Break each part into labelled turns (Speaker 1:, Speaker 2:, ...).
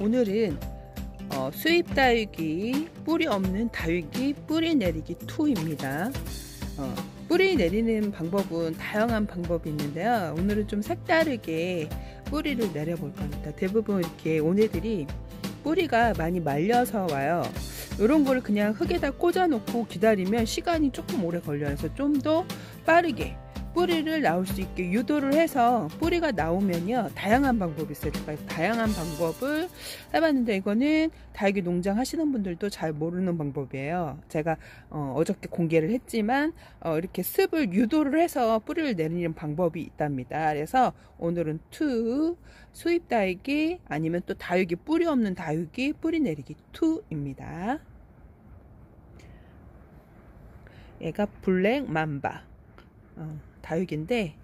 Speaker 1: 오늘은 수입 다육이 뿌리 없는 다육이 뿌리 내리기 2입니다. 뿌리 내리는 방법은 다양한 방법이 있는데요. 오늘은 좀 색다르게 뿌리를 내려볼 겁니다. 대부분 이렇게 오네들이 뿌리가 많이 말려서 와요. 이런 거를 그냥 흙에다 꽂아 놓고 기다리면 시간이 조금 오래 걸려요. 그래서 좀 더 빠르게 뿌리를 나올 수 있게 유도를 해서 뿌리가 나오면요, 다양한 방법이 있어요. 제가 다양한 방법을 해봤는데 이거는 다육이 농장 하시는 분들도 잘 모르는 방법이에요. 제가 어저께 공개를 했지만 이렇게 습을 유도를 해서 뿌리를 내리는 방법이 있답니다. 그래서 오늘은 수입 다육이 아니면 또 다육이 뿌리 없는 다육이 뿌리 내리기 2입니다. 얘가 블랙 맘바 다육인데,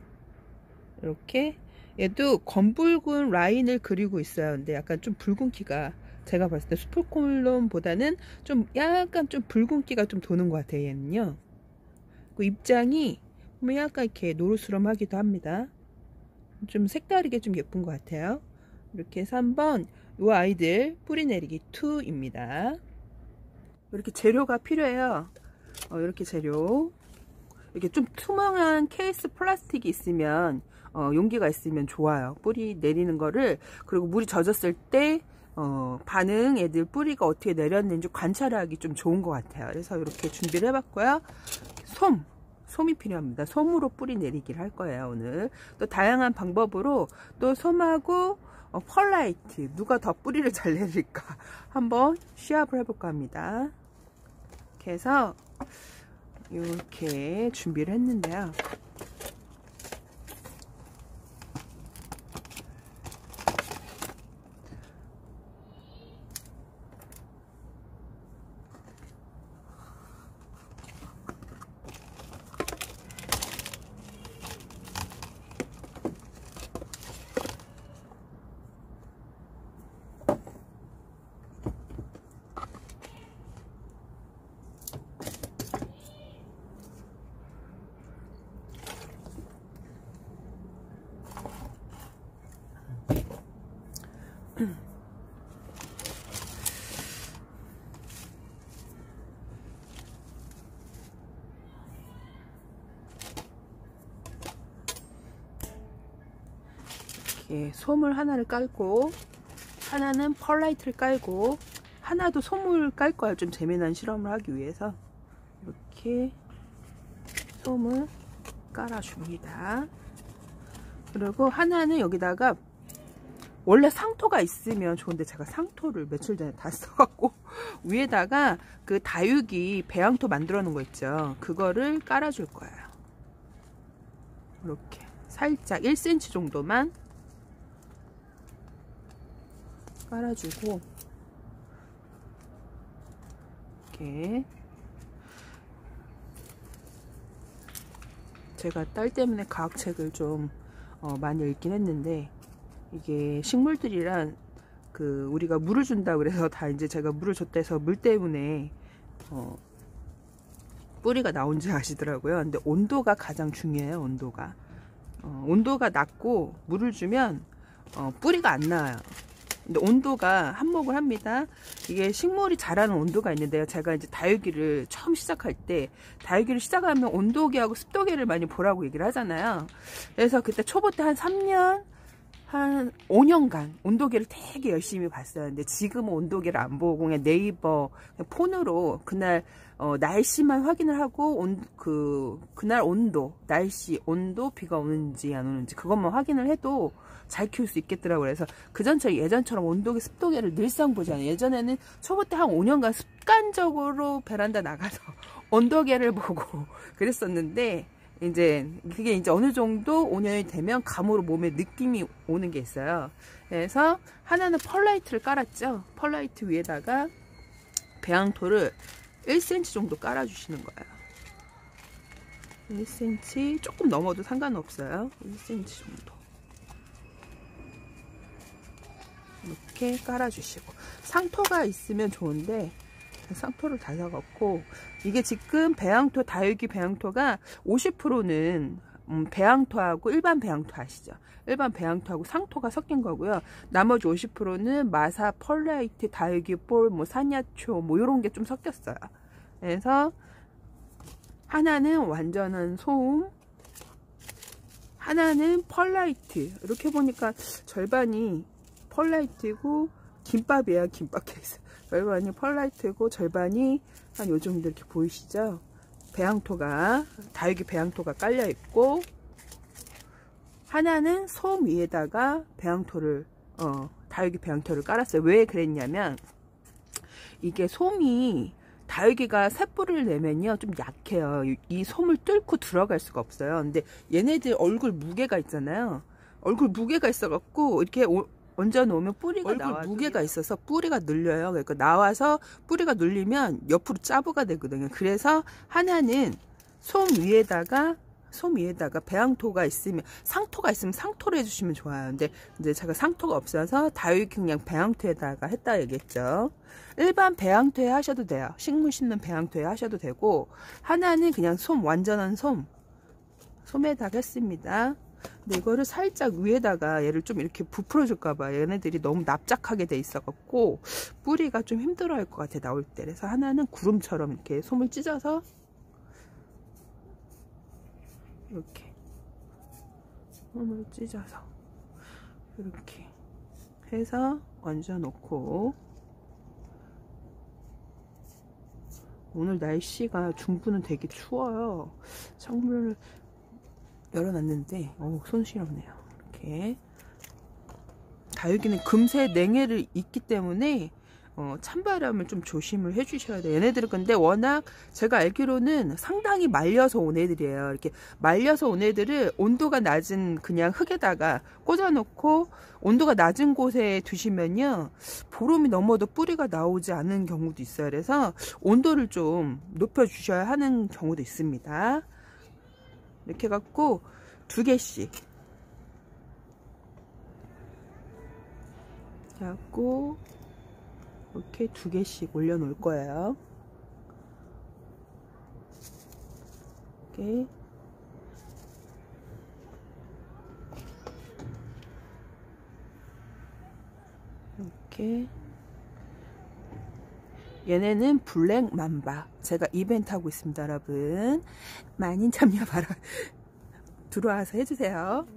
Speaker 1: 이렇게 얘도 검붉은 라인을 그리고 있어요. 근데 약간 좀 붉은기가, 제가 봤을 때 수풀콜론보다는 좀 약간 좀 붉은기가 좀 도는 것 같아요. 얘는요. 그 입장이 보면 약간 이렇게 노르스름하기도 합니다. 좀 색다르게 좀 예쁜 것 같아요. 이렇게 해서 한번 이 아이들 뿌리 내리기 2입니다. 이렇게 재료가 필요해요. 이렇게 재료, 이렇게 좀 투명한 케이스 플라스틱이 있으면, 용기가 있으면 좋아요. 뿌리 내리는 거를, 그리고 물이 젖었을 때 반응, 애들 뿌리가 어떻게 내렸는지 관찰하기 좀 좋은 것 같아요. 그래서 이렇게 준비를 해봤고요. 솜이 필요합니다. 솜으로 뿌리 내리기를 할 거예요. 오늘 또 다양한 방법으로 또 솜하고 펄라이트, 누가 더 뿌리를 잘 내릴까 한번 시합을 해볼까 합니다. 이렇게 해서 이렇게 준비를 했는데요. 이렇게 솜을 하나를 깔고, 하나는 펄라이트를 깔고, 하나도 솜을 깔 거예요. 좀 재미난 실험을 하기 위해서 이렇게 솜을 깔아줍니다. 그리고 하나는 여기다가, 원래 상토가 있으면 좋은데 제가 상토를 며칠 전에 다 써갖고 위에다가 그 다육이 배양토 만들어 놓은 거 있죠. 그거를 깔아줄 거예요. 이렇게 살짝 1cm 정도만 깔아주고, 이렇게 제가 딸 때문에 과학책을 좀 많이 읽긴 했는데, 이게 식물들이란 우리가 물을 준다 그래서 다 이제 제가 물을 줬다 해서 물 때문에 뿌리가 나온지 아시더라고요. 근데 온도가 가장 중요해요. 온도가 낮고 물을 주면 뿌리가 안 나와요. 근데 온도가 한몫을 합니다. 이게 식물이 자라는 온도가 있는데요. 제가 이제 다육이를 처음 시작할 때, 다육이를 시작하면 온도계하고 습도계를 많이 보라고 얘기를 하잖아요. 그래서 그때 초보 때 한 3년, 한 5년간 온도계를 되게 열심히 봤어요. 근데 지금은 온도계를 안 보고 그냥 네이버, 그냥 폰으로 그날 날씨만 확인을 하고 그날 온도, 날씨, 온도, 비가 오는지 안 오는지 그것만 확인을 해도 잘 키울 수 있겠더라고요. 그래서 예전처럼 온도계, 습도계를 늘상 보지 않아요. 예전에는 초보 때 한 5년간 습관적으로 베란다 나가서 온도계를 보고 그랬었는데, 그게 이제 어느 정도 5년이 되면 감으로 몸에 느낌이 오는 게 있어요. 그래서 하나는 펄라이트를 깔았죠. 펄라이트 위에다가 배양토를 1cm 정도 깔아주시는 거예요. 1cm, 조금 넘어도 상관없어요. 1cm 정도. 이렇게 깔아주시고, 상토가 있으면 좋은데 상토를 다 사갖고, 이게 지금 배양토, 다육이 배양토가 50%는 배양토하고 일반 배양토 아시죠? 일반 배양토하고 상토가 섞인 거고요. 나머지 50%는 마사, 펄라이트, 다육이볼, 뭐 산야초 뭐 이런 게 좀 섞였어요. 그래서 하나는 완전한 소음, 하나는 펄라이트. 이렇게 보니까 절반이 펄라이트고 김밥이에요. 김밥 케이스. 절반이 펄라이트고 절반이 한 요 정도 이렇게 보이시죠? 배양토가, 다육이 배양토가 깔려 있고, 하나는 솜 위에다가 배양토를, 다육이 배양토를 깔았어요. 왜 그랬냐면, 이게 솜이, 다육이가 새뿌리를 내면요, 좀 약해요. 이 솜을 뚫고 들어갈 수가 없어요. 근데 얘네들 얼굴 무게가 있잖아요. 얼굴 무게가 있어갖고, 이렇게 얹어 놓으면 뿌리가 나와서 무게가 있어서 뿌리가 눌려요. 그러니까 나와서 뿌리가 눌리면 옆으로 짜부가 되거든요. 그래서 하나는 솜 위에다가 배양토가 있으면, 상토가 있으면 상토를 해주시면 좋아요. 근데 이제 제가 상토가 없어서 다육이 그냥 배양토에다가 했다 얘기했죠. 일반 배양토에 하셔도 돼요. 식물 심는 배양토에 하셔도 되고, 하나는 그냥 완전한 솜에다가 했습니다. 근데 이거를 살짝 위에다가 얘를 좀 이렇게 부풀어 줄까봐 얘네들이 너무 납작하게 돼 있어 갖고 뿌리가 좀 힘들어 할 것 같아, 나올 때. 그래서 하나는 구름처럼 이렇게 솜을 찢어서 이렇게 솜을 찢어서 이렇게 해서 얹어 놓고, 오늘 날씨가 중부는 되게 추워요. 창문을 열어놨는데 손 시렵네요. 이렇게 다육이는 금세 냉해를 입기 때문에 찬바람을 좀 조심을 해주셔야 돼요. 얘네들은 근데 워낙 제가 알기로는 상당히 말려서 온 애들이에요. 이렇게 말려서 온 애들을 온도가 낮은 그냥 흙에다가 꽂아놓고 온도가 낮은 곳에 두시면요, 보름이 넘어도 뿌리가 나오지 않는 경우도 있어요. 그래서 온도를 좀 높여주셔야 하는 경우도 있습니다. 이렇게 해갖고 2개씩 해갖고 이렇게 2개씩 올려 놓을 거예요. 이렇게 이렇게. 얘네는 블랙 맘바. 제가 이벤트 하고 있습니다, 여러분. 많이 참여 들어와서 해주세요.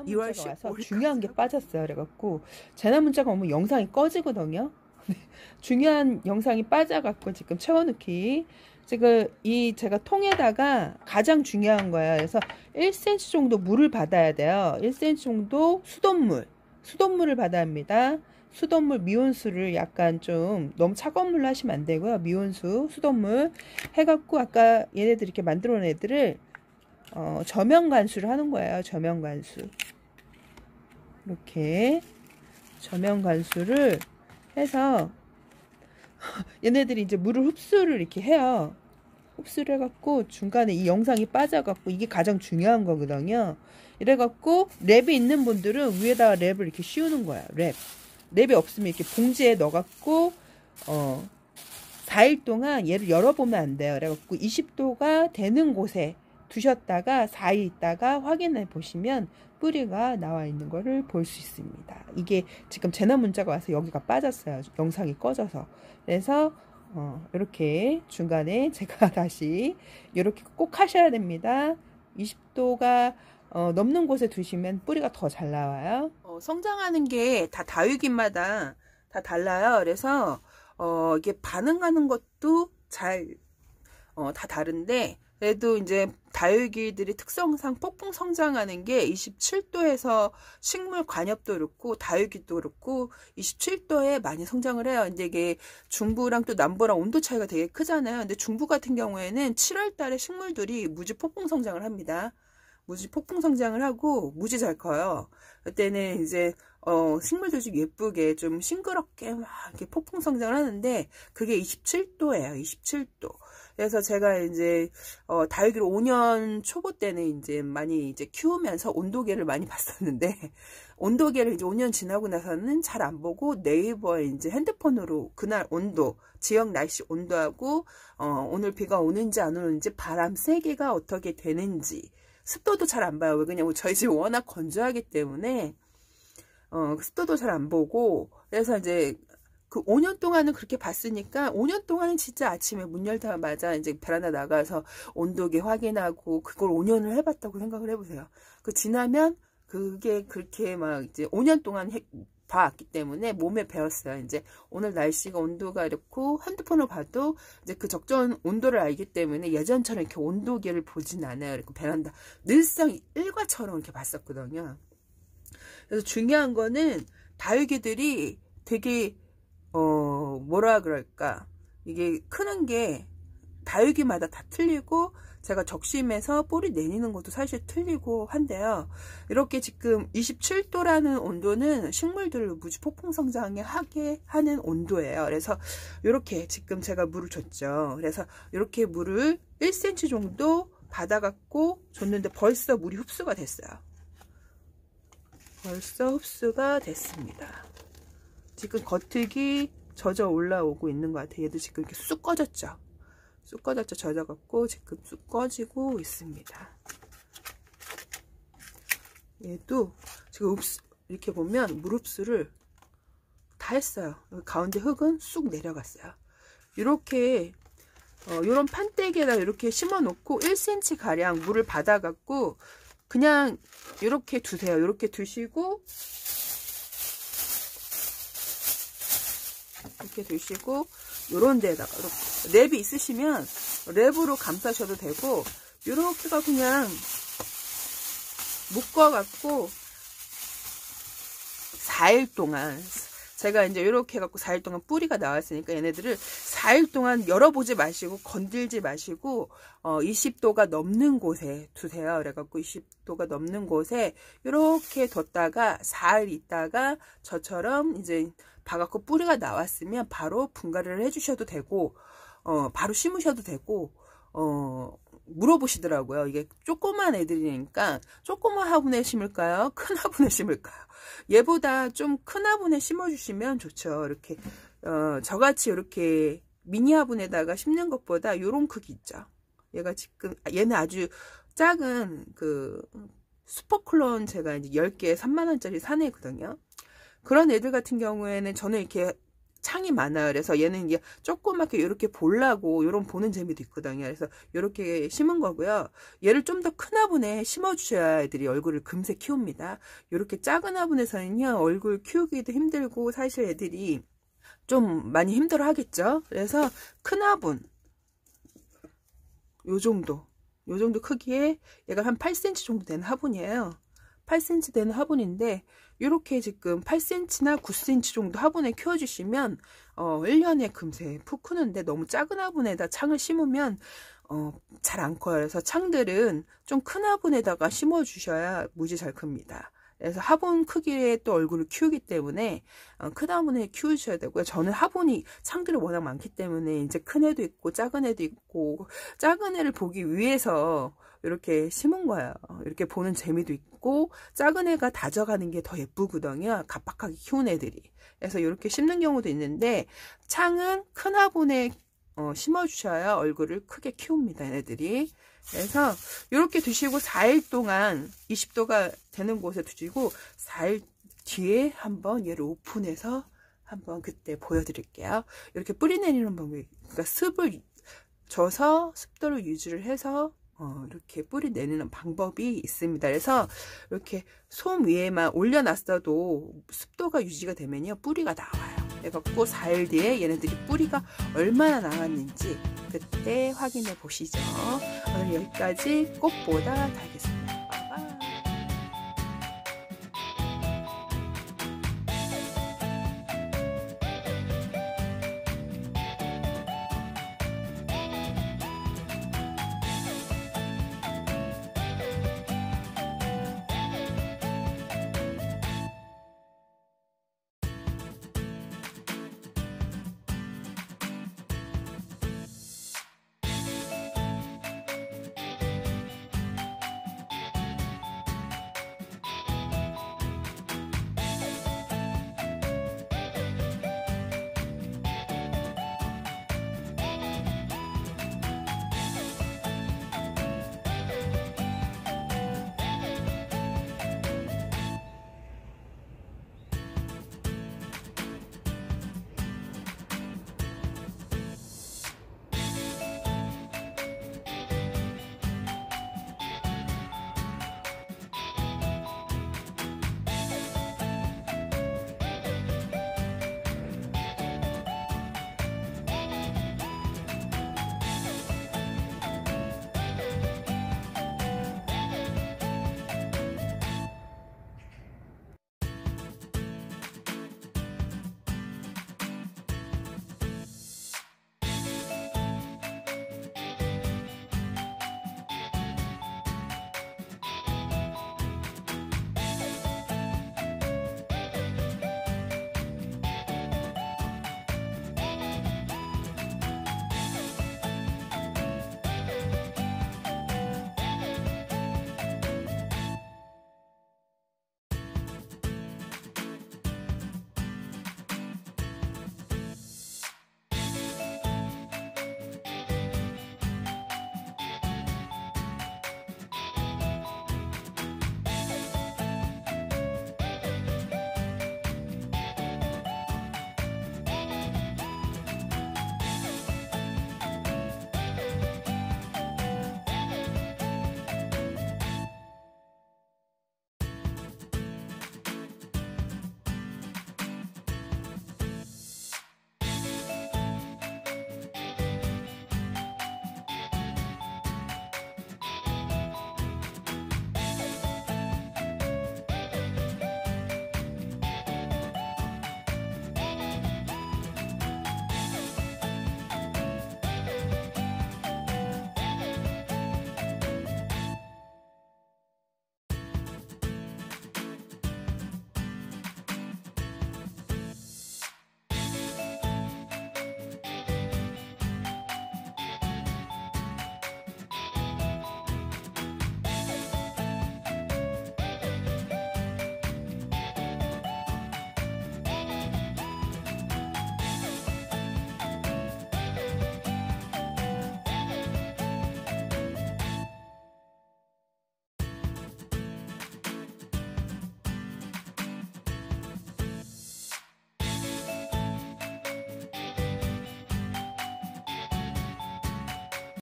Speaker 1: 2월 10일 와서 중요한 게 빠졌어요. 그래갖고 재난 문자가 오면 영상이 꺼지거든요. 중요한 영상이 빠져갖고 지금 채워넣기. 지금 제가 통에다가 가장 중요한 거예요. 그래서 1cm 정도 물을 받아야 돼요. 1cm 정도 수돗물을 받아야 합니다. 수돗물, 미온수를 약간 좀 너무 차가운 물로 하시면 안 되고요. 미온수, 수돗물 해갖고 아까 얘네들 이렇게 만들어 놓은 애들을 저면관수를 하는 거예요. 저면관수. 이렇게 저면관수를 해서 얘네들이 이제 물을 흡수를 이렇게 해요. 흡수를 해갖고 중간에 이 영상이 빠져갖고 이게 가장 중요한 거거든요. 이래갖고 랩이 있는 분들은 위에다가 랩을 이렇게 씌우는 거야. 랩이 없으면 이렇게 봉지에 넣어갖고 4일 동안 얘를 열어보면 안 돼요. 그래갖고 20도가 되는 곳에 두셨다가 4일 있다가 확인해 보시면 뿌리가 나와 있는 거를 볼 수 있습니다. 이게 지금 재난 문자가 와서 여기가 빠졌어요. 영상이 꺼져서. 그래서 이렇게 중간에 제가 다시 이렇게 꼭 하셔야 됩니다. 20도가 넘는 곳에 두시면 뿌리가 더 잘 나와요. 성장하는 게 다 다육이마다 다 달라요. 그래서 이게 반응하는 것도 다 다른데, 그래도 이제 다육이들이 특성상 폭풍 성장하는 게 27도에서 식물 관엽도 그렇고 다육이도 그렇고 27도에 많이 성장을 해요. 근데 이게 중부랑 또 남부랑 온도 차이가 되게 크잖아요. 근데 중부 같은 경우에는 7월 달에 식물들이 무지 폭풍 성장을 합니다. 무지 폭풍 성장을 하고 무지 잘 커요. 그때는 이제 식물들 좀 예쁘게 좀 싱그럽게 막 이렇게 폭풍 성장을 하는데 그게 27도예요. 27도. 그래서 제가 이제 다육이를 5년 초보 때는 이제 많이 이제 키우면서 온도계를 많이 봤었는데, 온도계를 이제 5년 지나고 나서는 잘 안 보고 네이버에 이제 핸드폰으로 그날 온도, 지역 날씨 온도하고 오늘 비가 오는지 안 오는지 바람 세기가 어떻게 되는지 습도도 잘 안 봐요. 왜냐면 저희 집이 워낙 건조하기 때문에 습도도 잘 안 보고, 그래서 이제 그 5년 동안은 그렇게 봤으니까 5년 동안은 진짜 아침에 문 열자마자 이제 베란다 나가서 온도계 확인하고 그걸 5년을 해봤다고 생각을 해보세요. 그 지나면 그게 그렇게 막 이제 5년 동안 봐왔기 때문에 몸에 배웠어요. 이제 오늘 날씨가 온도가 이렇고 핸드폰을 봐도 이제 그 적정 온도를 알기 때문에 예전처럼 이렇게 온도계를 보진 않아요. 이렇게 베란다 늘상 일과처럼 이렇게 봤었거든요. 그래서 중요한 거는 다육이들이 되게 뭐라 그럴까, 이게 크는 게 다육이마다 다 틀리고 제가 적심해서 뿌리 내리는 것도 사실 틀리고 한데요. 이렇게 지금 27도라는 온도는 식물들을 무지 폭풍 성장하게 하는 온도예요. 그래서 이렇게 지금 제가 물을 줬죠. 그래서 이렇게 물을 1cm 정도 받아갖고 줬는데 벌써 물이 흡수가 됐어요. 벌써 흡수가 됐습니다. 지금 겉흙이 젖어 올라오고 있는 것 같아요. 얘도 지금 이렇게 쑥 꺼졌죠. 쑥 꺼졌죠. 젖어갖고 지금 쑥 꺼지고 있습니다. 얘도 지금 이렇게 보면 물 흡수를 다 했어요. 가운데 흙은 쑥 내려갔어요. 이렇게 이런 판대기에다 이렇게 심어 놓고 1cm 가량 물을 받아갖고 그냥 이렇게 두세요. 이렇게 두시고 이렇게 두시고 요런 데다가 이렇게 랩이 있으시면 랩으로 감싸셔도 되고, 이렇게가 그냥 묶어 갖고 4일 동안, 제가 이제 이렇게 해갖고 4일 동안 뿌리가 나왔으니까 얘네들을 4일 동안 열어보지 마시고 건들지 마시고 20도가 넘는 곳에 두세요. 그래갖고 20도가 넘는 곳에 이렇게 뒀다가 4일 있다가 저처럼 이제 봐갖고 뿌리가 나왔으면 바로 분갈이를 해주셔도 되고 바로 심으셔도 되고 물어보시더라고요. 이게 조그만 애들이니까 조그만 화분에 심을까요? 큰 화분에 심을까요? 얘보다 좀 큰 화분에 심어주시면 좋죠. 이렇게 저같이 이렇게 미니 화분에다가 심는 것보다 요런 크기 있죠. 얘가 지금 얘는 아주 작은 그 슈퍼클론 제가 이제 10개에 3만원짜리 산 애거든요. 그런 애들 같은 경우에는 저는 이렇게 창이 많아요. 그래서 얘는 이게 조그맣게 이렇게 보려고 이런 보는 재미도 있거든요. 그래서 이렇게 심은 거고요. 얘를 좀 더 큰 화분에 심어 주셔야 애들이 얼굴을 금세 키웁니다. 이렇게 작은 화분에서는요 얼굴 키우기도 힘들고 사실 애들이 좀 많이 힘들어 하겠죠. 그래서 큰 화분 요 정도 크기에 얘가 한 8cm 정도 되는 화분이에요. 8cm 되는 화분인데 이렇게 지금 8cm나 9cm 정도 화분에 키워주시면 1년에 금세 푹 크는데, 너무 작은 화분에다 창을 심으면 잘 안 커요. 그래서 창들은 좀 큰 화분에다가 심어 주셔야 무지 잘 큽니다. 그래서 화분 크기에 또 얼굴을 키우기 때문에 큰 화분에 키우셔야 되고요. 저는 화분이 창들이 워낙 많기 때문에 이제 큰 애도 있고 작은 애도 있고, 작은 애를 보기 위해서 이렇게 심은 거예요. 이렇게 보는 재미도 있고 작은 애가 다져가는 게 더 예쁘거든요. 갑박하게 키운 애들이. 그래서 이렇게 심는 경우도 있는데 창은 큰 화분에 심어 주셔야 얼굴을 크게 키웁니다. 얘네들이. 그래서 이렇게 두시고 4일 동안 20도가 되는 곳에 두시고 4일 뒤에 한번 얘를 오픈해서 한번 그때 보여드릴게요. 이렇게 뿌리 내리는 방법이, 그러니까 습을 줘서 습도를 유지를 해서 이렇게 뿌리 내리는 방법이 있습니다. 그래서 이렇게 솜 위에만 올려놨어도 습도가 유지가 되면요 뿌리가 나와요. 그래갖고 4일 뒤에 얘네들이 뿌리가 얼마나 나왔는지 그때 확인해 보시죠. 오늘 여기까지 꽃보다 달겠습니다.